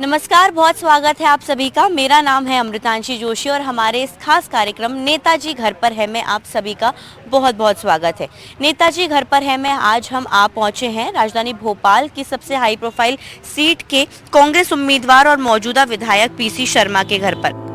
नमस्कार, बहुत स्वागत है आप सभी का। मेरा नाम है अमृतांशी जोशी और हमारे इस खास कार्यक्रम नेताजी घर पर है में आप सभी का बहुत बहुत स्वागत है। नेताजी घर पर है में आज हम आ पहुंचे हैं राजधानी भोपाल की सबसे हाई प्रोफाइल सीट के कांग्रेस उम्मीदवार और मौजूदा विधायक पीसी शर्मा के घर पर।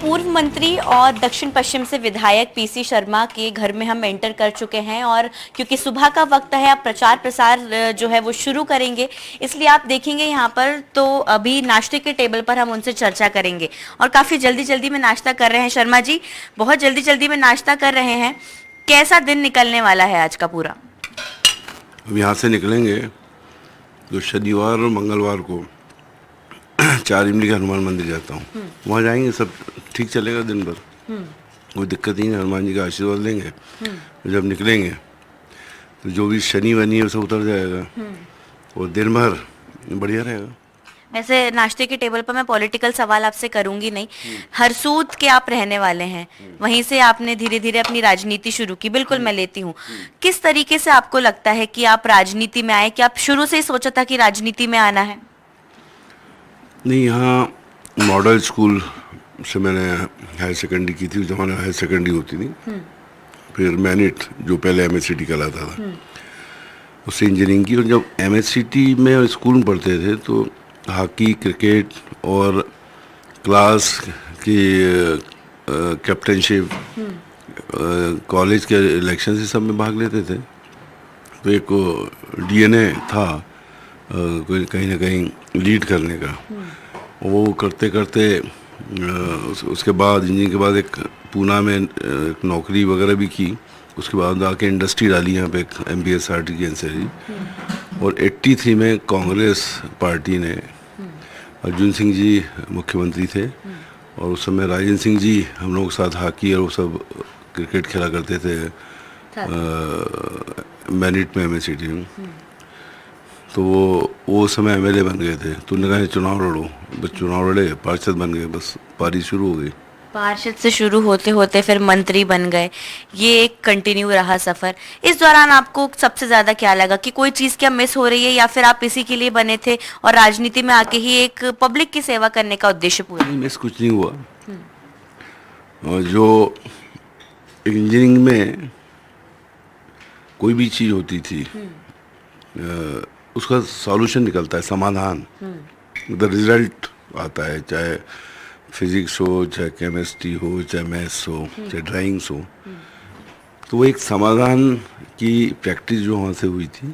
पूर्व मंत्री और दक्षिण पश्चिम से विधायक पीसी शर्मा के घर में हम एंटर कर चुके हैं और क्योंकि सुबह का वक्त है, अब प्रचार प्रसार जो है वो शुरू करेंगे, इसलिए आप देखेंगे यहाँ पर तो अभी नाश्ते के टेबल पर हम उनसे चर्चा करेंगे और काफ़ी जल्दी जल्दी में नाश्ता कर रहे हैं। शर्मा जी, बहुत जल्दी जल्दी में नाश्ता कर रहे हैं, कैसा दिन निकलने वाला है आज का पूरा? अब यहाँ से निकलेंगे तो शनिवार और मंगलवार को 4 इमली के हनुमान मंदिर जाता हूँ, वहाँ जाएंगे, सब ठीक चलेगा दिन भर, कोई दिक्कत ही नहीं। हनुमान जी का आशीर्वाद लेंगे, जब निकलेंगे तो जो भी शनि वनी है वो सब उतर जाएगा और दिन भर बढ़िया रहेगा। वैसे नाश्ते के टेबल पर मैं पॉलिटिकल सवाल आपसे करूंगी नहीं। हरसूद के आप रहने वाले हैं, वहीं से आपने धीरे धीरे अपनी राजनीति शुरू की, बिल्कुल मैं लेती हूँ। किस तरीके से आपको लगता है कि आप राजनीति में आए? कि आप शुरू से ही सोचा था कि राजनीति में आना है? नहीं, यहाँ मॉडल स्कूल से मैंने हायर सेकेंडरी की थी, उस जमाने हायर सेकेंडरी होती थी। फिर मैनिट जो पहले MSCT कहलाता था, उससे इंजीनियरिंग की। और जब MSCT में स्कूल में पढ़ते थे तो हॉकी, क्रिकेट और क्लास की कैप्टनशिप, कॉलेज के इलेक्शन से सब में भाग लेते थे। तो एक DNA था कोई कहीं ना कहीं लीड करने का। वो करते करते उसके बाद इंजीनियरिंग के बाद एक पूना में एक नौकरी वगैरह भी की। उसके बाद आके इंडस्ट्री डाली यहाँ पे, एक MPSRT की एनसीआरटी। और 83 में कांग्रेस पार्टी ने, अर्जुन सिंह जी मुख्यमंत्री थे और उस समय राजेंद्र सिंह जी हम लोगों के साथ हॉकी और वो सब क्रिकेट खेला करते थे मैनिट में, MSCT में। तो वो समय MLA बन गए थे, तो उन्होंने कहा चुनाव लड़ो, बस चुनाव लड़े, पार्षद बन गए, बस पारी शुरू हो गई। पार्षद से शुरू होते होते फिर मंत्री बन गए, ये एक कंटिन्यू रहा सफर। इस दौरान आपको सबसे ज्यादा क्या लगा कि कोई चीज क्या मिस हो रही है, या फिर आप इसी के लिए बने थे और राजनीति में आके ही एक पब्लिक की सेवा करने का उद्देश्य पूरा? नहीं, मिस कुछ नहीं हुआ। और जो इंजीनियरिंग में कोई भी चीज़ होती थी उसका सॉल्यूशन निकलता है, समाधान, द रिजल्ट आता है, चाहे फिजिक्स हो, चाहे केमिस्ट्री हो, चाहे मैथ्स हो, चाहे ड्राइंग्स हो। तो वो एक समाधान की प्रैक्टिस जो वहाँ से हुई थी।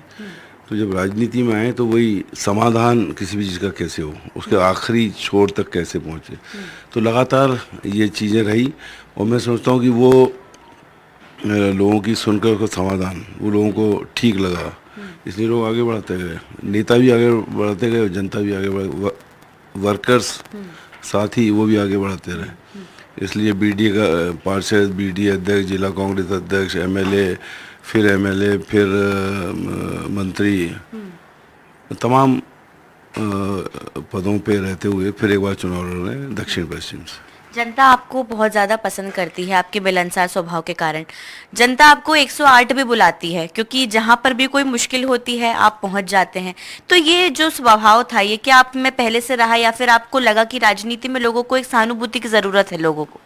तो जब राजनीति में आए तो वही समाधान किसी भी चीज़ का कैसे हो, उसके आखिरी छोर तक कैसे पहुँचे। तो लगातार ये चीज़ें रही और मैं सोचता हूँ कि वो लोगों की सुनकर उसका समाधान वो लोगों को ठीक लगा, इसलिए लोग आगे बढ़ाते गए, नेता भी आगे बढ़ाते गए और जनता भी आगे बढ़, वर्कर्स साथ ही वो भी आगे बढ़ाते रहे। इसलिए BDA का पार्षद, BDA अध्यक्ष, जिला कांग्रेस अध्यक्ष, MLA, फिर MLA, फिर मंत्री, तमाम पदों पे रहते हुए फिर एक बार चुनाव लड़ रहे हैं दक्षिण पश्चिम से। जनता आपको बहुत ज्यादा पसंद करती है आपके मिलनसार स्वभाव के कारण। जनता आपको 108 भी बुलाती है क्योंकि जहां पर भी कोई मुश्किल होती है आप पहुंच जाते हैं। तो ये जो स्वभाव था, ये क्या आप में पहले से रहा या फिर आपको लगा कि राजनीति में लोगों को एक सहानुभूति की जरूरत है लोगों को?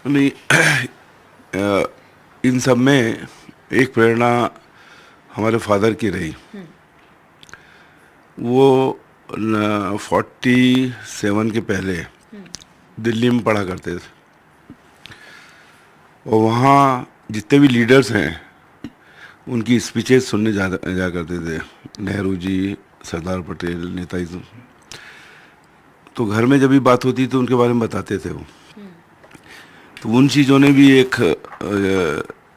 नहीं, इन सब में एक प्रेरणा हमारे फादर की रही। वो 47 के पहले दिल्ली में पढ़ा करते थे और वहाँ जितने भी लीडर्स हैं उनकी स्पीचेस सुनने जा करते थे, नेहरू जी, सरदार पटेल, नेताजी। तो घर में जब भी बात होती तो उनके बारे में बताते थे वो। तो उन चीज़ों ने भी एक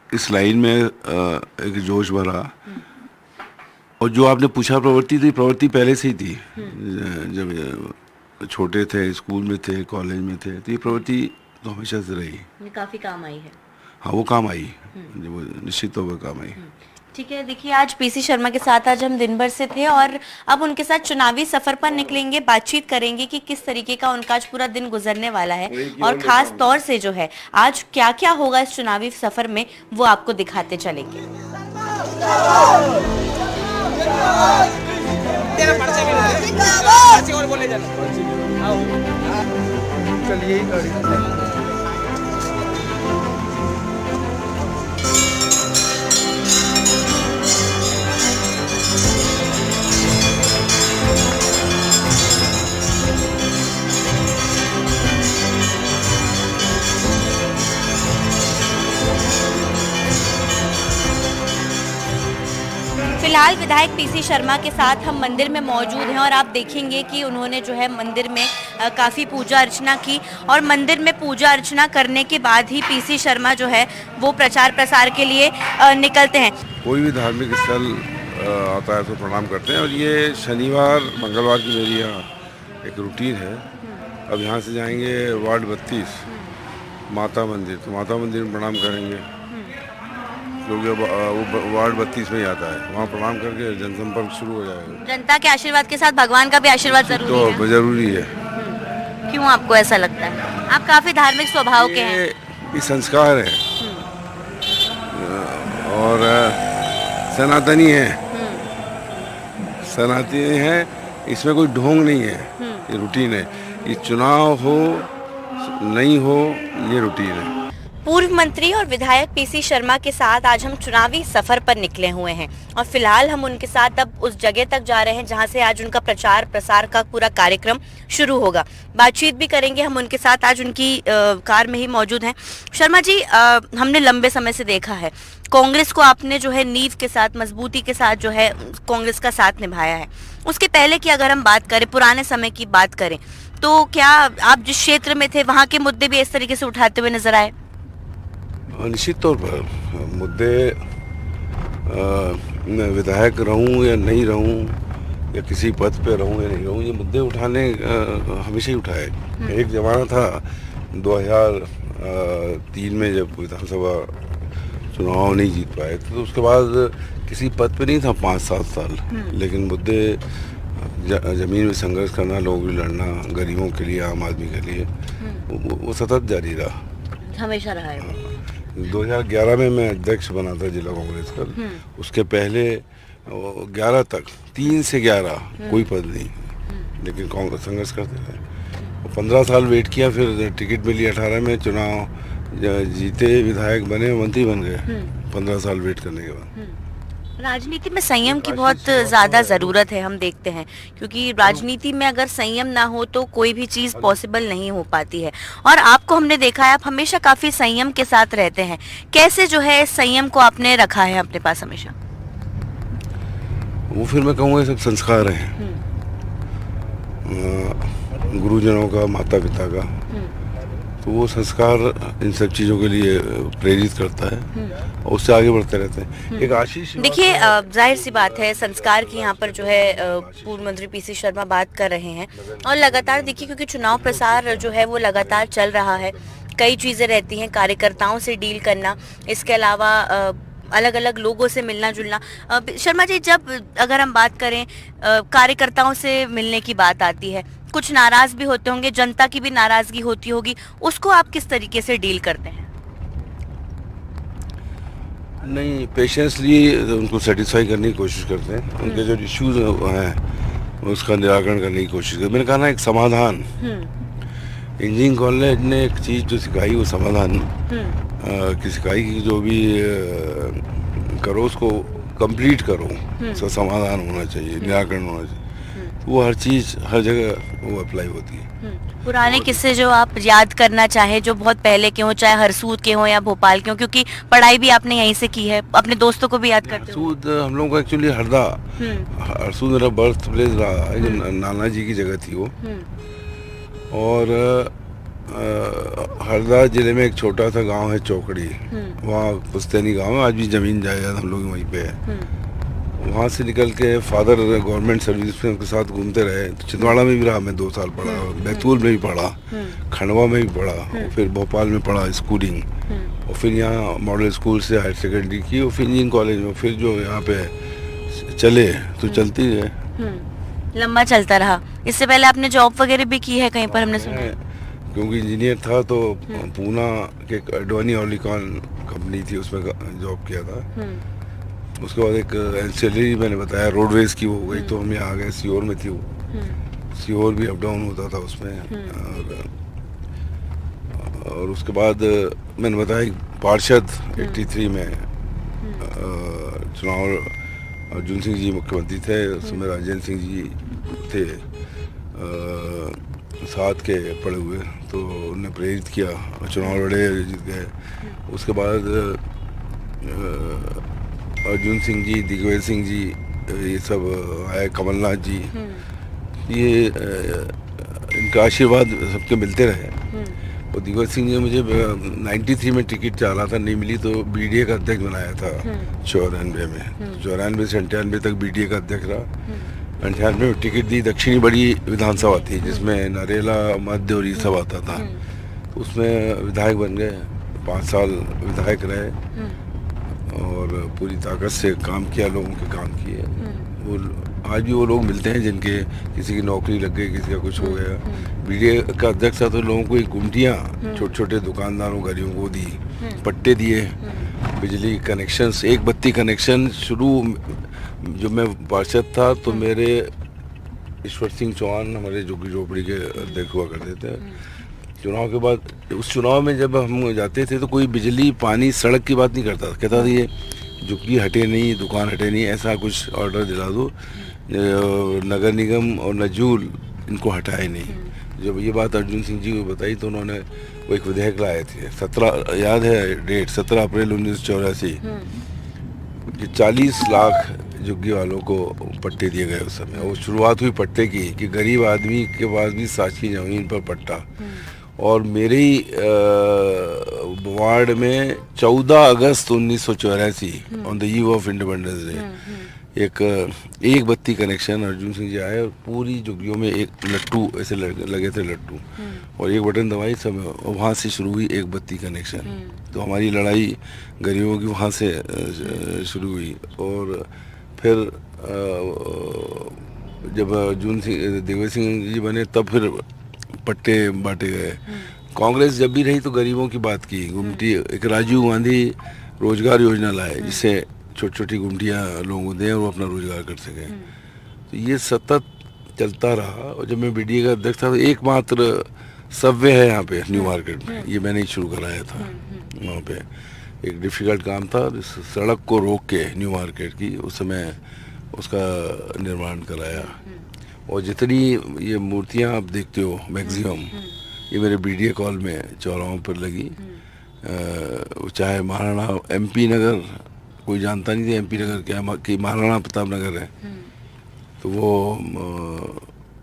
इस लाइन में एक जोश भरा। और जो आपने पूछा प्रवृत्ति, थी प्रवृत्ति पहले से ही थी, जब छोटे थे, स्कूल में थे, कॉलेज में थे, तो ये प्रवृत्ति तो हमेशा से रही। काफी काम आई है। हाँ, वो काम आई, वो निश्चित तौर पर काम आई। ठीक है, देखिए आज पीसी शर्मा के साथ आज हम दिन भर से थे और अब उनके साथ चुनावी सफर पर निकलेंगे, बातचीत करेंगे कि किस तरीके का उनका आज पूरा दिन गुजरने वाला है और खास तौर से जो है आज क्या क्या होगा इस चुनावी सफर में वो आपको दिखाते चलेंगे। फिलहाल विधायक पीसी शर्मा के साथ हम मंदिर में मौजूद हैं और आप देखेंगे कि उन्होंने जो है मंदिर में काफ़ी पूजा अर्चना की और मंदिर में पूजा अर्चना करने के बाद ही पीसी शर्मा जो है वो प्रचार प्रसार के लिए निकलते हैं। कोई भी धार्मिक स्थल आता है तो प्रणाम करते हैं और ये शनिवार मंगलवार की मेरी यहाँ एक रूटीन है। अब यहाँ से जाएंगे वार्ड 32 माता मंदिर, तो माता मंदिर में प्रणाम करेंगे क्योंकि वो वार्ड 32 में ही आता है। वहाँ प्रणाम करके जनसंपर्क शुरू हो जाएगा। जनता के आशीर्वाद के साथ भगवान का भी आशीर्वाद जरूरी है। तो जरूरी है। क्यों आपको ऐसा लगता है? आप काफी धार्मिक स्वभाव के हैं। ये संस्कार है और सनातनी है, सनातनी है, इसमें कोई ढोंग नहीं है। ये रूटीन है। ये चुनाव हो नहीं हो ये रूटीन है। पूर्व मंत्री और विधायक पीसी शर्मा के साथ आज हम चुनावी सफर पर निकले हुए हैं और फिलहाल हम उनके साथ अब उस जगह तक जा रहे हैं जहां से आज उनका प्रचार प्रसार का पूरा कार्यक्रम शुरू होगा। बातचीत भी करेंगे हम उनके साथ, आज उनकी कार में ही मौजूद हैं। शर्मा जी, हमने लंबे समय से देखा है कांग्रेस को आपने जो है नींव के साथ, मजबूती के साथ जो है कांग्रेस का साथ निभाया है। उसके पहले की अगर हम बात करें, पुराने समय की बात करें, तो क्या आप जिस क्षेत्र में थे वहाँ के मुद्दे भी इस तरीके से उठाते हुए नजर आए? निश्चित तौर पर मुद्दे, मैं विधायक रहूं या नहीं रहूं या किसी पद पे रहूं या नहीं रहूं, ये मुद्दे उठाने हमेशा ही उठाए। एक ज़माना था 2003 में जब विधानसभा चुनाव नहीं जीत पाए थे, तो उसके बाद किसी पद पे नहीं था 5-7 साल, लेकिन मुद्दे ज़मीन में संघर्ष करना, लोगों की लड़ना, गरीबों के लिए, आम आदमी के लिए, वो सतत जारी रहा, हमेशा रहा है। 2011 में मैं अध्यक्ष बना था जिला कांग्रेस का। उसके पहले 11 तक 3 से 11 कोई पद नहीं, लेकिन कांग्रेस संघर्ष करते थे। 15 साल वेट किया, फिर टिकट मिली, 18 में चुनाव जीते, विधायक बने, मंत्री बन गए 15 साल वेट करने के बाद। राजनीति में संयम की बहुत ज़्यादा ज़रूरत है, हम देखते हैं, क्योंकि राजनीति में अगर संयम ना हो तो कोई भी चीज़ पॉसिबल नहीं हो पाती है। और आपको हमने देखा है, आप हमेशा काफ़ी संयम के साथ रहते हैं। कैसे जो है संयम को आपने रखा है अपने पास हमेशा? वो फिर मैं कहूँगा सब संस्कार हैं, गुरुजनों का, माता पिता का, तो वो संस्कार इन सब चीज़ों के लिए प्रेरित करता है और उससे आगे बढ़ते रहते हैं। एक आशीष, देखिए जाहिर सी बात है, संस्कार की यहाँ पर जो है पूर्व मंत्री पीसी शर्मा बात कर रहे हैं और लगातार देखिए, क्योंकि चुनाव प्रसार जो है वो लगातार चल रहा है, कई चीज़ें रहती हैं, कार्यकर्ताओं से डील करना, इसके अलावा अलग अलग लोगों से मिलना जुलना। शर्मा जी, जब अगर हम बात करें कार्यकर्ताओं से मिलने की बात आती है, कुछ नाराज भी होते होंगे, जनता की भी नाराजगी होती होगी, उसको आप किस तरीके से डील करते हैं? नहीं, पेशेंसली उनको सेटिस्फाई करने की कोशिश करते हैं। उनके जो इश्यूज हैं उसका निराकरण करने की कोशिश करते हैं। मैंने कहा ना, एक समाधान, इंजीनियरिंग कॉलेज ने एक चीज़ जो सिखाई वो समाधान की सिखाई कि जो भी करो उसको कंप्लीट करो, उसका समाधान होना चाहिए, निराकरण होना चाहिए। वो हर चीज़ हर जगह वो अप्लाई होती है। पुराने किस्से जो आप याद करना चाहें, जो बहुत पहले के हों, चाहे हरसूद के हों या भोपाल के हों, क्योंकि पढ़ाई भी आपने यहीं से की है, अपने दोस्तों को भी याद करते हो? हरसूद हम लोगों का एक्चुअली हरदा, हरसूद मेरा बर्थ प्लेस रहा, जो नाना जी की जगह थी वो। और हरदा जिले में एक छोटा सा गांव है चौकड़ी, वहाँ पुस्तैनी गांव है, आज भी ज़मीन जायदाद हम लोग वहीं पे है। वहाँ से निकल के फादर गवर्नमेंट सर्विस में उनके साथ घूमते रहे। तो छिंदवाड़ा में भी रहा, मैं 2 साल पढ़ा, बैतूल में भी पढ़ा, खंडवा में भी पढ़ा, और फिर भोपाल में पढ़ा स्कूलिंग, और फिर यहाँ मॉडल स्कूल से हायर सेकेंडरी की, और फिर इंजीनियरिंग कॉलेज में, फिर जो यहाँ पे चले तो चलती है। लंबा चलता रहा। इससे पहले आपने जॉब वगैरह भी की है कहीं पर, हमने सुना है? क्योंकि इंजीनियर था तो पूना के एक अडवाणी ऑलिकॉन कंपनी थी, उसमें जॉब किया था। उसके बाद एक एंसेलरी मैंने बताया रोडवेज की, वो हो गई तो हम यहाँ आ गए। सीहोर में थी वो, सीहोर भी अप डाउन होता था उसमें। और उसके बाद मैंने बताया पार्षद 83 में चुनाव, अर्जुन सिंह जी मुख्यमंत्री थे, उसमें राजेंद्र सिंह जी थे साथ के पड़े हुए, तो उन्हें प्रेरित किया, चुनाव लड़े, जीत गए। उसके बाद अर्जुन सिंह जी, दिग्विजय सिंह जी, ये सब आए, कमलनाथ जी, ये इनका आशीर्वाद सबके मिलते रहे। और दिग्विजय सिंह जी ने मुझे 93 में टिकट चाहा था, नहीं मिली तो बीडीए का अध्यक्ष बनाया था 94 में। 94 से 98 तक बीडीए का अध्यक्ष रहा। 98 में टिकट दी, दक्षिणी बड़ी विधानसभा थी जिसमें नरेला, मध्य और ये सब आता था, उसमें विधायक बन गए। 5 साल विधायक रहे और पूरी ताकत से काम किया, लोगों के काम किए। वो आज भी वो लोग मिलते हैं जिनके किसी की नौकरी लग गई, किसी का कुछ हो गया। बीडीए का अध्यक्ष था तो लोगों को एक गुमटियाँ छोटे छोटे दुकानदारों, गरीबों को दी, पट्टे दिए, बिजली कनेक्शंस, एक बत्ती कनेक्शन। शुरू जब मैं पार्षद था तो मेरे ईश्वर सिंह चौहान हमारे झुग्गी झोपड़ी के अध्यक्ष हुआ करते थे। चुनाव के बाद, उस चुनाव में जब हम जाते थे तो कोई बिजली, पानी, सड़क की बात नहीं करता, कहता था ये झुग्गी हटे नहीं, दुकान हटे नहीं, ऐसा कुछ ऑर्डर दिला दो। नगर निगम और नजूल इनको हटाए नहीं। जब ये बात अर्जुन सिंह जी को बताई तो उन्होंने वो एक विधेयक लाए थे, 17 याद है डेट, 17 अप्रैल 1984, कि 40 लाख झुग्गी वालों को पट्टे दिए गए उस समय। वो शुरुआत हुई पट्टे की कि गरीब आदमी के पास भी शासकीय जमीन पर पट्टा। और मेरे ही वार्ड में 14 अगस्त 1984 on the eve of independence day एक बत्ती कनेक्शन अर्जुन सिंह जी आए और पूरी झुग्गियों में एक लट्टू ऐसे लगे थे लट्टू, और एक बटन दबाई सब, और वहाँ से शुरू हुई एक बत्ती कनेक्शन। तो हमारी लड़ाई गरीबों की वहाँ से शुरू हुई। और फिर जब अर्जुन सिंह, दिग्विजय सिंह जी बने तब फिर पट्टे बांटे गए। कांग्रेस जब भी रही तो गरीबों की बात की। गुमटी, एक राजीव गांधी रोजगार योजना लाए जिससे छोटी छोटी गुमटियाँ लोगों को दें और वो अपना रोजगार कर सकें। तो ये सतत चलता रहा। और जब मैं बीडीए का अध्यक्ष था तो एकमात्र सबवे है यहाँ पे न्यू मार्केट में, ये मैंने ही शुरू कराया था। वहाँ पे एक डिफ़िकल्ट काम था, इस सड़क को रोक के न्यू मार्केट की, उस समय उसका निर्माण कराया। और जितनी ये मूर्तियाँ आप देखते हो मैक्सिमम, ये मेरे बीडीए कॉल में चौराहों पर लगी। चाहे महाराणा एमपी नगर, कोई जानता नहीं था एमपी नगर क्या, कि महाराणा प्रताप नगर है, तो वो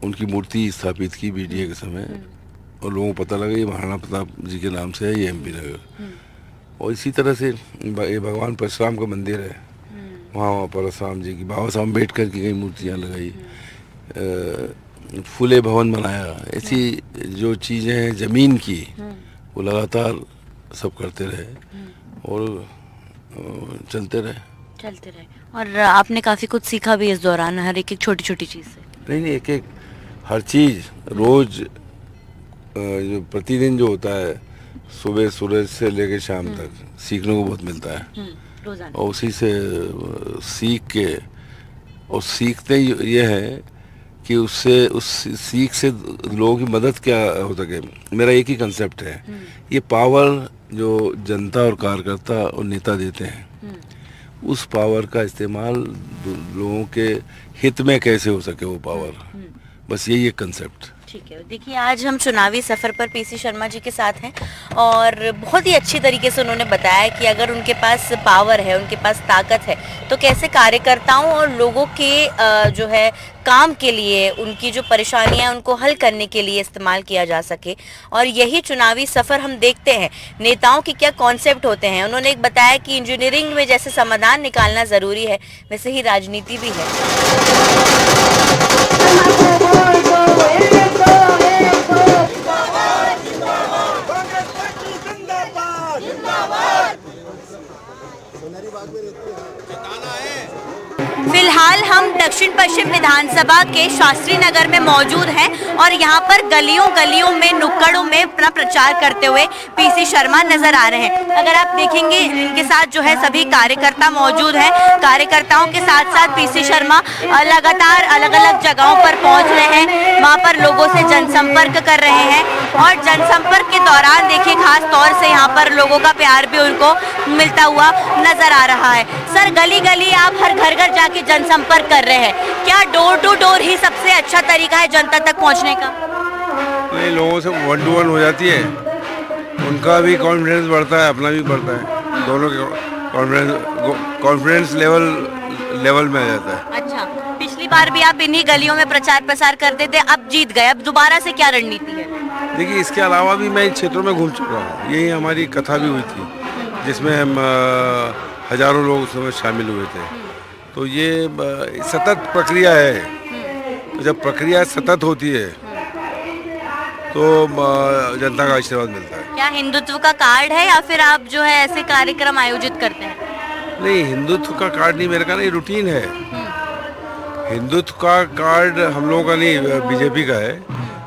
उनकी मूर्ति स्थापित की बीडीए के समय, और लोगों को पता लगा ये महाराणा प्रताप जी के नाम से है ये एमपी नगर। और इसी तरह से ये भगवान परशुराम का मंदिर है, वहाँ परशुराम जी की, बाबा साहब अम्बेडकर की कई मूर्तियाँ लगाई, फूले भवन बनाया। ऐसी जो चीज़ें हैं ज़मीन की, वो लगातार सब करते रहे और चलते रहे। और आपने काफ़ी कुछ सीखा भी इस दौरान, हर एक छोटी छोटी चीज़ से। नहीं, एक हर चीज़ रोज़, जो प्रतिदिन जो होता है, सुबह सूरज से लेकर शाम तक सीखने को बहुत मिलता है। और उसी से सीख के, और सीखते ये है कि उससे, उस सीख से लोगों की मदद क्या हो सके। मेरा एक ही कंसेप्ट है, ये पावर जो जनता और कार्यकर्ता और नेता देते हैं, उस पावर का इस्तेमाल लोगों के हित में कैसे हो सके वो पावर, बस यही एक कंसेप्ट। ठीक है, देखिए आज हम चुनावी सफर पर पीसी शर्मा जी के साथ हैं और बहुत ही अच्छी तरीके से उन्होंने बताया कि अगर उनके पास पावर है, उनके पास ताकत है, तो कैसे कार्यकर्ताओं और लोगों के जो है काम के लिए, उनकी जो परेशानियां उनको हल करने के लिए इस्तेमाल किया जा सके। और यही चुनावी सफर हम देखते हैं नेताओं के क्या कॉन्सेप्ट होते हैं। उन्होंने एक बताया कि इंजीनियरिंग में जैसे समाधान निकालना जरूरी है, वैसे ही राजनीति भी है। फिलहाल हम दक्षिण पश्चिम विधानसभा के शास्त्री नगर में मौजूद हैं और यहाँ पर गलियों गलियों में, नुक्कड़ों में अपना प्रचार करते हुए पीसी शर्मा नजर आ रहे हैं। अगर आप देखेंगे इनके साथ जो है सभी कार्यकर्ता मौजूद हैं। कार्यकर्ताओं के साथ साथ पीसी शर्मा लगातार अलग अलग जगहों पर पहुंच रहे हैं, वहाँ पर लोगों से जनसंपर्क कर रहे हैं और जनसंपर्क के दौरान देखिए खास तौर से यहाँ पर लोगों का प्यार भी उनको मिलता हुआ नजर आ रहा है। सर, गली गली आप हर घर घर जाके जनसंपर्क कर रहे हैं, क्या डोर टू डोर ही सबसे अच्छा तरीका है जनता तक पहुंचने का? नहीं, लोगों से 1 to 1 हो जाती है, उनका भी कॉन्फिडेंस बढ़ता है, अपना भी बढ़ता है, दोनों के कॉन्फिडेंस लेवल में आ जाता है। अच्छा, पिछली बार भी आप इन्हीं गलियों में प्रचार प्रसार करते थे, अब जीत गए, अब दोबारा से क्या रणनीति है? देखिए, इसके अलावा भी मैं इन क्षेत्रों में घूम चुका हूँ। यही हमारी कथा भी हुई थी जिसमें हम हजारों लोग उसमें शामिल हुए थे। तो ये सतत प्रक्रिया है। जब प्रक्रिया सतत होती है तो जनता का आशीर्वाद मिलता है। क्या हिंदुत्व का कार्ड है या फिर आप जो है ऐसे कार्यक्रम आयोजित करते हैं? नहीं, हिंदुत्व का कार्ड नहीं, मेरे का नहीं, रूटीन है। हिंदुत्व का कार्ड हम लोगों का नहीं, बीजेपी का है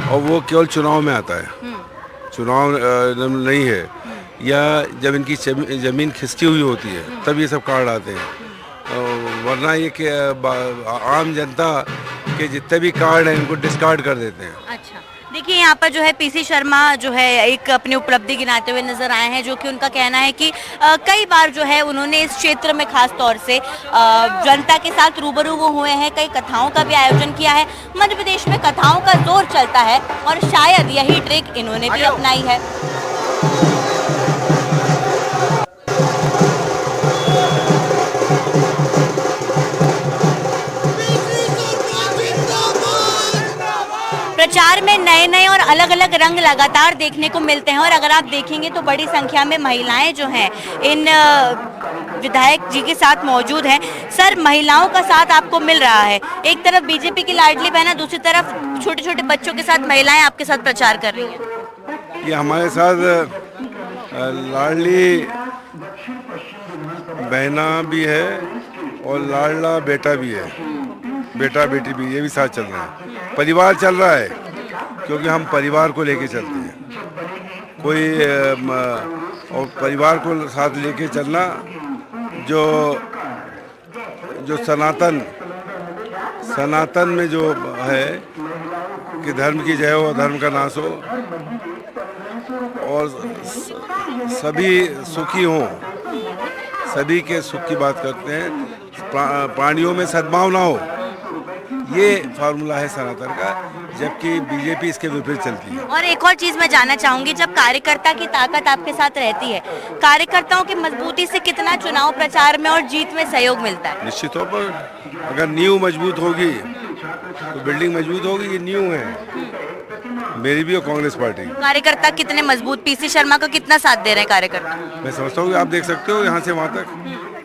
और वो केवल चुनाव में आता है, चुनाव नहीं है, या जब इनकी जमीन खिसकी हुई होती है तब ये सब कार्ड आते हैं। वरना ये कि आम जनता के जितने भी कार्ड हैं इनको डिस्कार्ड कर देते हैं। अच्छा, देखिए यहाँ पर जो है पीसी शर्मा जो है एक अपनी उपलब्धि गिनाते हुए नजर आए हैं, जो कि उनका कहना है कि कई बार जो है उन्होंने इस क्षेत्र में खास तौर से जनता के साथ रूबरू वो हुए हैं, कई कथाओं का भी आयोजन किया है। मध्य प्रदेश में कथाओं का जोर चलता है और शायद यही ट्रिक इन्होंने भी अपनाई है। प्रचार में नए नए और अलग अलग रंग लगातार देखने को मिलते हैं और अगर आप देखेंगे तो बड़ी संख्या में महिलाएं जो हैं इन विधायक जी के साथ मौजूद हैं। सर, महिलाओं का साथ आपको मिल रहा है, एक तरफ बीजेपी की लाडली बहना, दूसरी तरफ छोटे छोटे बच्चों के साथ महिलाएं आपके साथ प्रचार कर रही हैं। ये हमारे साथ लाडली बहना भी है और लाडला बेटा भी है, बेटा बेटी भी, ये भी साथ चल रहे हैं। परिवार चल रहा है क्योंकि हम परिवार को लेके चलते हैं। कोई और परिवार को साथ लेके चलना, जो सनातन में जो है कि धर्म की जय हो, धर्म का नाश हो और सभी सुखी हों, सभी के सुख की बात करते हैं, प्राणियों में सद्भावना हो, ये फार्मूला है सनातन का, जबकि बीजेपी इसके विपरीत चलती है। और एक और चीज मैं जानना चाहूंगी, जब कार्यकर्ता की ताकत आपके साथ रहती है, कार्यकर्ताओं की मजबूती से कितना चुनाव प्रचार में और जीत में सहयोग मिलता है? निश्चित तौर पर अगर नींव मजबूत होगी तो बिल्डिंग मजबूत होगी। ये नींव है मेरी भी और कांग्रेस पार्टी। कार्यकर्ता कितने मजबूत, पीसी शर्मा का कितना साथ दे रहे हैं कार्यकर्ता? मैं समझता हूँ कि आप देख सकते हो यहाँ से वहाँ तक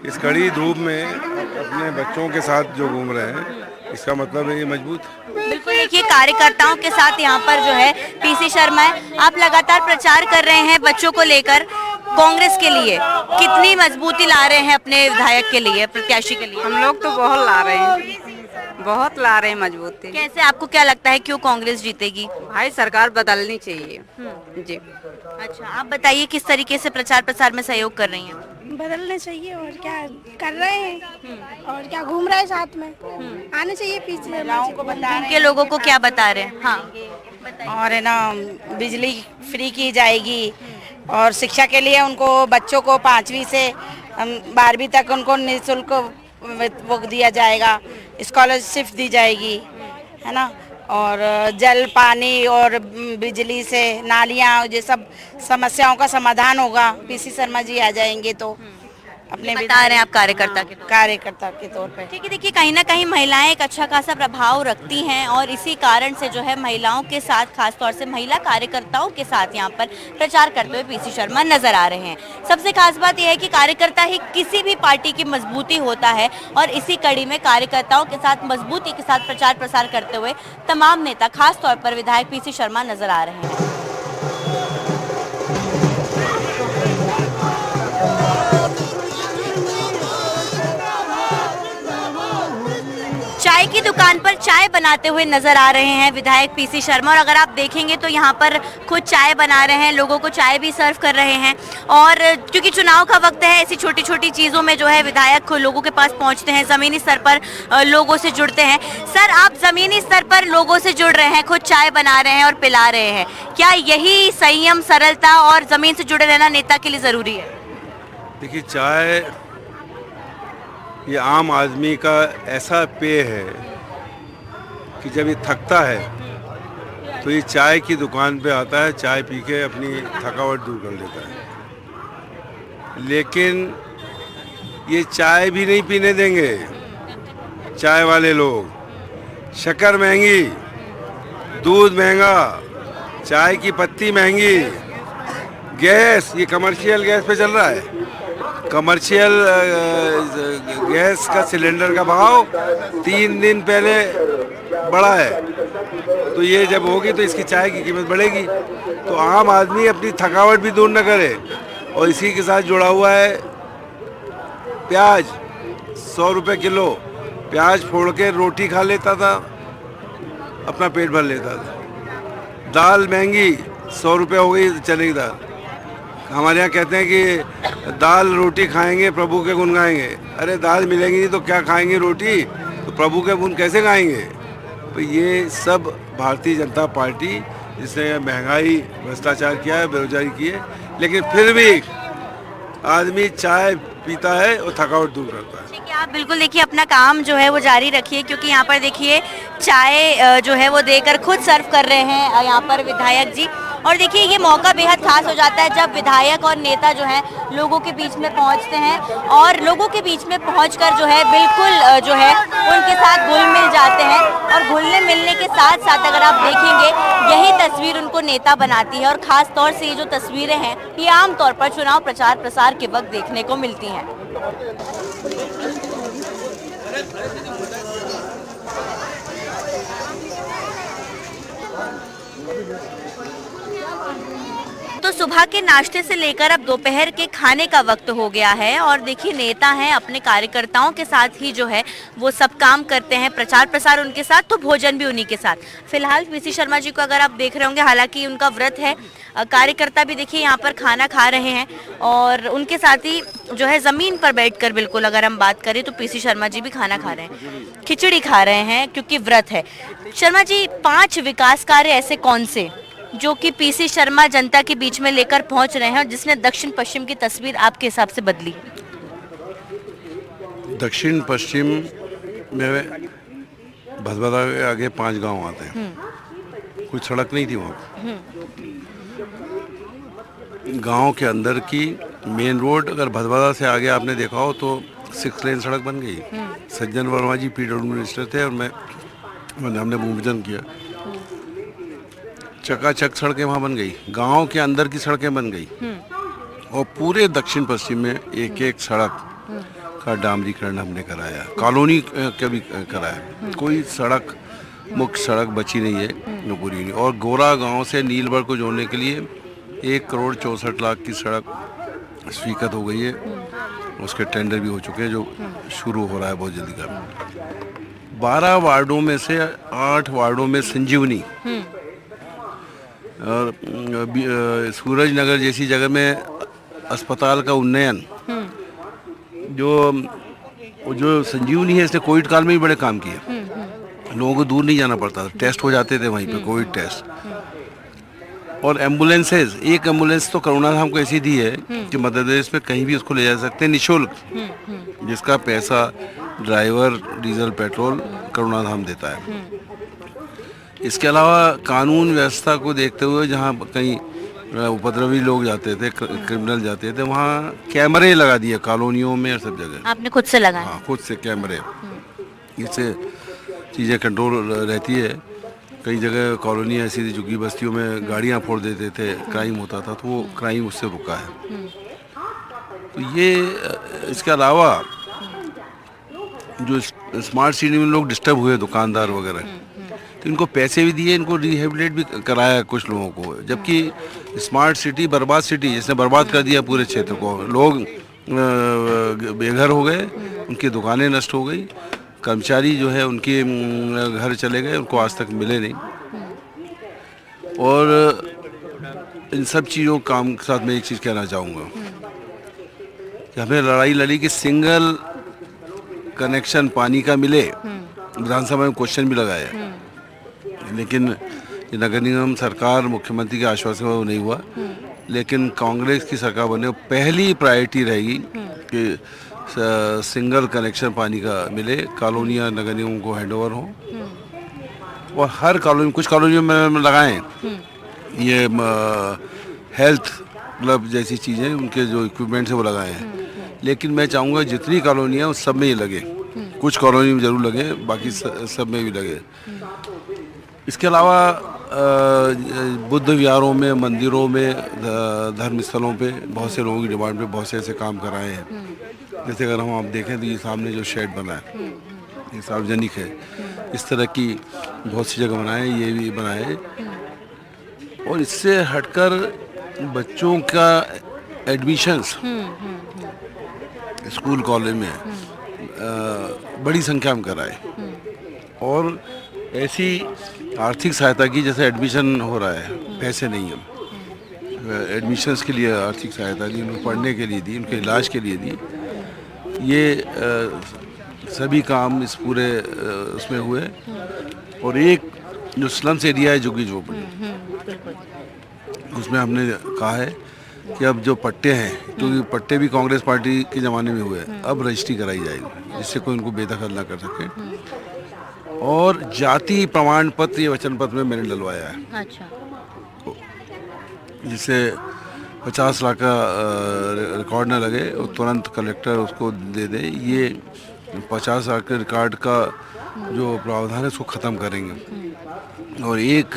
इस कड़ी धूप में अपने बच्चों के साथ जो घूम रहे हैं, इसका मतलब है ये मजबूत। बिल्कुल, देखिए कार्यकर्ताओं के साथ यहाँ पर जो है पीसी शर्मा है। आप लगातार प्रचार कर रहे हैं बच्चों को लेकर, कांग्रेस के लिए कितनी मजबूती ला रहे हैं अपने विधायक के लिए, प्रत्याशी के लिए? हम लोग तो बहुत ला रहे हैं, बहुत ला रहे हैं मजबूती। कैसे, आपको क्या लगता है क्यों कांग्रेस जीतेगी? भाई सरकार बदलनी चाहिए जी। अच्छा, आप बताइए किस तरीके से प्रचार प्रसार में सहयोग कर रही हैं? बदलने चाहिए और क्या कर रहे हैं और क्या घूम रहे हैं साथ में, आने चाहिए पीछे महिलाओं को बता के लोगों को क्या बता रहे हैं? हाँ, और है ना, बिजली फ्री की जाएगी और शिक्षा के लिए उनको बच्चों को 5वीं से 12वीं तक उनको निःशुल्क वो दिया जाएगा, स्कॉलरशिप दी जाएगी, है ना। और जल पानी और बिजली से नालियाँ ये सब समस्याओं का समाधान होगा। पीसी शर्मा जी आ जाएंगे तो अपने बता रहे हैं आप कार्यकर्ता के कार्यकर्ता के तौर पे। ठीक है। देखिए कहीं ना कहीं महिलाएं एक अच्छा खासा प्रभाव रखती हैं और इसी कारण से जो है महिलाओं के साथ, खासतौर से महिला कार्यकर्ताओं के साथ यहाँ पर प्रचार करते हुए पीसी शर्मा नजर आ रहे हैं। सबसे खास बात यह है कि कार्यकर्ता ही किसी भी पार्टी की मजबूती होता है और इसी कड़ी में कार्यकर्ताओं के साथ मजबूती के साथ प्रचार प्रसार करते हुए तमाम नेता, खासतौर पर विधायक पीसी शर्मा नजर आ रहे हैं। चाय की दुकान पर चाय बनाते हुए नजर आ रहे हैं विधायक पीसी शर्मा और अगर आप देखेंगे तो यहाँ पर खुद चाय बना रहे हैं, लोगों को चाय भी सर्व कर रहे हैं। और क्योंकि चुनाव का वक्त है, ऐसी छोटी छोटी चीज़ों में जो है विधायक लोगों के पास पहुँचते हैं, ज़मीनी स्तर पर लोगों से जुड़ते हैं। सर, आप ज़मीनी स्तर पर लोगों से जुड़ रहे हैं, खुद चाय बना रहे हैं और पिला रहे हैं, क्या यही संयम, सरलता और ज़मीन से जुड़े रहना नेता के लिए ज़रूरी है? देखिए, चाय ये आम आदमी का ऐसा पेय है कि जब ये थकता है तो ये चाय की दुकान पे आता है, चाय पी के अपनी थकावट दूर कर लेता है। लेकिन ये चाय भी नहीं पीने देंगे चाय वाले लोग। शक्कर महंगी, दूध महंगा, चाय की पत्ती महंगी, गैस, ये कमर्शियल गैस पे चल रहा है। कमर्शियल गैस का सिलेंडर का भाव 3 दिन पहले बढ़ा है, तो ये जब होगी तो इसकी चाय की कीमत बढ़ेगी। तो आम आदमी अपनी थकावट भी दूर न करे। और इसी के साथ जुड़ा हुआ है प्याज, 100 रुपये किलो प्याज फोड़ के रोटी खा लेता था, अपना पेट भर लेता था। दाल महंगी, 100 रुपये हो गई चने की दाल। हमारे यहाँ कहते हैं कि दाल रोटी खाएंगे प्रभु के गुण गाएंगे। अरे दाल मिलेंगी नहीं तो क्या खाएंगे रोटी, तो प्रभु के गुण कैसे गाएंगे? तो ये सब भारतीय जनता पार्टी, जिसने महंगाई, भ्रष्टाचार किया है, बेरोजगारी की है, लेकिन फिर भी आदमी चाय पीता है और थकावट दूर करता है। ठीक है, आप बिल्कुल देखिए अपना काम जो है वो जारी रखिए, क्योंकि यहाँ पर देखिए चाय जो है वो देकर खुद सर्व कर रहे हैं यहाँ पर विधायक जी। और देखिए ये मौका बेहद खास हो जाता है जब विधायक और नेता जो है लोगों के बीच में पहुंचते हैं और लोगों के बीच में पहुंचकर जो है बिल्कुल जो है उनके साथ घुल मिल जाते हैं। और घुलने मिलने के साथ साथ अगर आप देखेंगे यही तस्वीर उनको नेता बनाती है। और ख़ास तौर से ये जो तस्वीरें हैं ये आमतौर पर चुनाव प्रचार प्रसार के वक्त देखने को मिलती हैं। तो सुबह के नाश्ते से लेकर अब दोपहर के खाने का वक्त हो गया है और देखिए नेता हैं, अपने कार्यकर्ताओं के साथ ही जो है वो सब काम करते हैं, प्रचार प्रसार उनके साथ, तो भोजन भी उन्हीं के साथ। फिलहाल पीसी शर्मा जी को अगर आप देख रहे होंगे, हालांकि उनका व्रत है, कार्यकर्ता भी देखिए यहाँ पर खाना खा रहे हैं और उनके साथ ही जो है ज़मीन पर बैठकर, बिल्कुल अगर हम बात करें तो पीसी शर्मा जी भी खाना खा रहे हैं, खिचड़ी खा रहे हैं क्योंकि व्रत है। शर्मा जी, 5 विकास कार्य ऐसे कौन से जो कि पीसी शर्मा जनता के बीच में लेकर पहुंच रहे हैं, जिसने दक्षिण पश्चिम की तस्वीर आपके हिसाब से बदली? दक्षिण पश्चिम में भदभदा के आगे 5 गांव आते हैं, कोई सड़क नहीं थी वहाँ। गांव के अंदर की मेन रोड, अगर भदभदा से आगे आपने देखा हो तो 6 लेन सड़क बन गई। सज्जन वर्मा जी पीडब्ल्यू मिनिस्टर थे और हमने भूमि पूजन किया। चकाचक सड़कें वहाँ बन गई, गांव के अंदर की सड़कें बन गई और पूरे दक्षिण पश्चिम में एक सड़क का डामरीकरण हमने कराया, कॉलोनी का भी कराया। कोई सड़क, मुख्य सड़क बची नहीं है, जो पूरी नहीं। और गोरा गांव से नीलबढ़ को जोड़ने के लिए 1,64,00,000 की सड़क स्वीकृत हो गई है, उसके टेंडर भी हो चुके हैं, जो शुरू हो रहा है बहुत जल्दी का। 12 वार्डों में से 8 वार्डों में संजीवनी और सूरज नगर जैसी जगह में अस्पताल का उन्नयन, जो संजीवनी है, इसने कोविड काल में भी बड़े काम किए। लोगों को दूर नहीं जाना पड़ता था, टेस्ट हो जाते थे वहीं पे, कोविड टेस्ट। और एम्बुलेंसेज, एक एम्बुलेंस तो करुणाधाम को ऐसी दी है कि मध्य प्रदेश में कहीं भी उसको ले जा सकते हैं निःशुल्क, जिसका पैसा ड्राइवर, डीजल, पेट्रोल करुणाधाम देता है। इसके अलावा कानून व्यवस्था को देखते हुए जहाँ कहीं उपद्रवी लोग जाते थे, क्रिमिनल जाते थे, वहाँ कैमरे लगा दिए कॉलोनियों में और सब जगह। आपने खुद से लगाया? हाँ, खुद से कैमरे। इससे चीज़ें कंट्रोल रहती है। कई जगह कॉलोनी ऐसी थी, झुग्गी बस्तियों में गाड़ियाँ फोड़ देते थे, क्राइम होता था, तो वो क्राइम उससे रुका है। तो ये इसके अलावा जो स्मार्ट सिटी में लोग डिस्टर्ब हुए, दुकानदार वगैरह, तो इनको पैसे भी दिए, इनको रिहेबिलिटेट भी कराया कुछ लोगों को। जबकि स्मार्ट सिटी बर्बाद सिटी, जिसने बर्बाद कर दिया पूरे क्षेत्र को। लोग बेघर हो गए, उनकी दुकानें नष्ट हो गई, कर्मचारी जो है उनके घर चले गए, उनको आज तक मिले नहीं। और इन सब चीज़ों काम के साथ मैं एक चीज़ कहना चाहूँगा कि हमें लड़ाई लड़ी कि सिंगल कनेक्शन पानी का मिले। विधानसभा में क्वेश्चन भी लगाया, लेकिन ये नगर निगम सरकार मुख्यमंत्री के आश्वासन से वो नहीं हुआ। लेकिन कांग्रेस की सरकार बनने को पहली प्रायोरिटी रहेगी कि सिंगल कनेक्शन पानी का मिले, कॉलोनियाँ नगर निगम को हैंडओवर हों। और हर कॉलोनी, कुछ कॉलोनियों में लगाएं ये हेल्थ क्लब जैसी चीज़ें, उनके जो इक्विपमेंट्स है वो लगाएं। लेकिन मैं चाहूँगा जितनी कॉलोनियाँ उस सब में ही लगे। कुछ कॉलोनी में ज़रूर लगे, बाकी सब में भी लगे। इसके अलावा बुद्ध विहारों में, मंदिरों में, धर्म स्थलों पे बहुत से लोगों की डिमांड पे बहुत से ऐसे काम कराए हैं। जैसे अगर हम आप देखें तो ये सामने जो शेड बना है ये सार्वजनिक है। इस तरह की बहुत सी जगह बनाए, ये भी बनाए। और इससे हटकर बच्चों का एडमिशन्स स्कूल कॉलेज में बड़ी संख्या में कराए। और ऐसी आर्थिक सहायता की, जैसे एडमिशन हो रहा है, पैसे नहीं है, एडमिशन्स के लिए आर्थिक सहायता दी, उनको पढ़ने के लिए दी, उनके इलाज के लिए दी। ये सभी काम इस पूरे उसमें हुए। और एक जो स्लम्स एरिया है झुग्गी झोपड़ी, उसमें हमने कहा है कि अब जो पट्टे हैं, क्योंकि पट्टे भी कांग्रेस पार्टी के ज़माने में हुए, अब रजिस्ट्री कराई जाएगी जिससे कोई उनको बेदखल ना कर सके। और जाति प्रमाण पत्र, ये वचन पत्र में मैंने डलवाया है। अच्छा। जिससे 50 लाख का रिकॉर्ड ना लगे और तुरंत कलेक्टर उसको दे दे। ये 50 लाख के रिकॉर्ड का जो प्रावधान है उसको ख़त्म करेंगे। और एक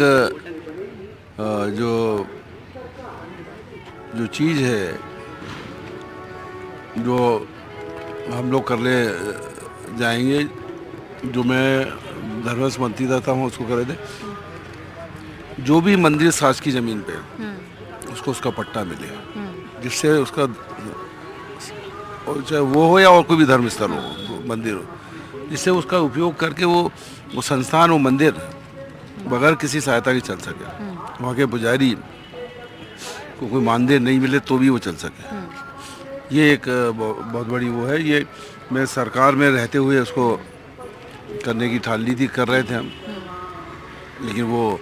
जो चीज़ है जो हम लोग कर ले जाएंगे, जो मैं धर्मस्व मंत्री था मैं उसको कर दे, जो भी मंदिर शासकीय ज़मीन पे उसको उसका पट्टा मिले, जिससे उसका, और चाहे वो हो या और कोई भी धर्म स्थल हो, मंदिर हो, जिससे उसका उपयोग करके वो संस्थान, वो मंदिर बगैर किसी सहायता के चल सके। वहाँ के पुजारी को कोई मानदेय नहीं मिले तो भी वो चल सके। ये एक बहुत बड़ी वो है। ये मैं सरकार में रहते हुए उसको करने की ठानी कर रहे थे हम, लेकिन वो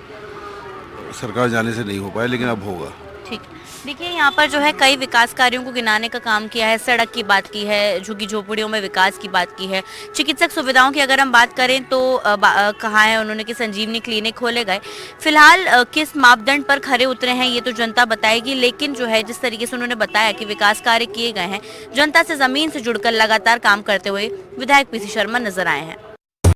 सरकार जाने से नहीं हो पाया, लेकिन अब होगा। ठीक। देखिए, यहाँ पर जो है कई विकास कार्यों को गिनाने का काम किया है, सड़क की बात की है, झुग्गी झोपड़ियों में विकास की बात की है, चिकित्सक सुविधाओं की अगर हम बात करें तो कहा है उन्होंने कि संजीवनी क्लिनिक खोले गए। फिलहाल किस मापदंड पर खरे उतरे हैं ये तो जनता बताएगी, लेकिन जो है जिस तरीके से उन्होंने बताया कि विकास कार्य किए गए हैं, जनता से जमीन से जुड़कर लगातार काम करते हुए विधायक पीसी शर्मा नजर आए हैं।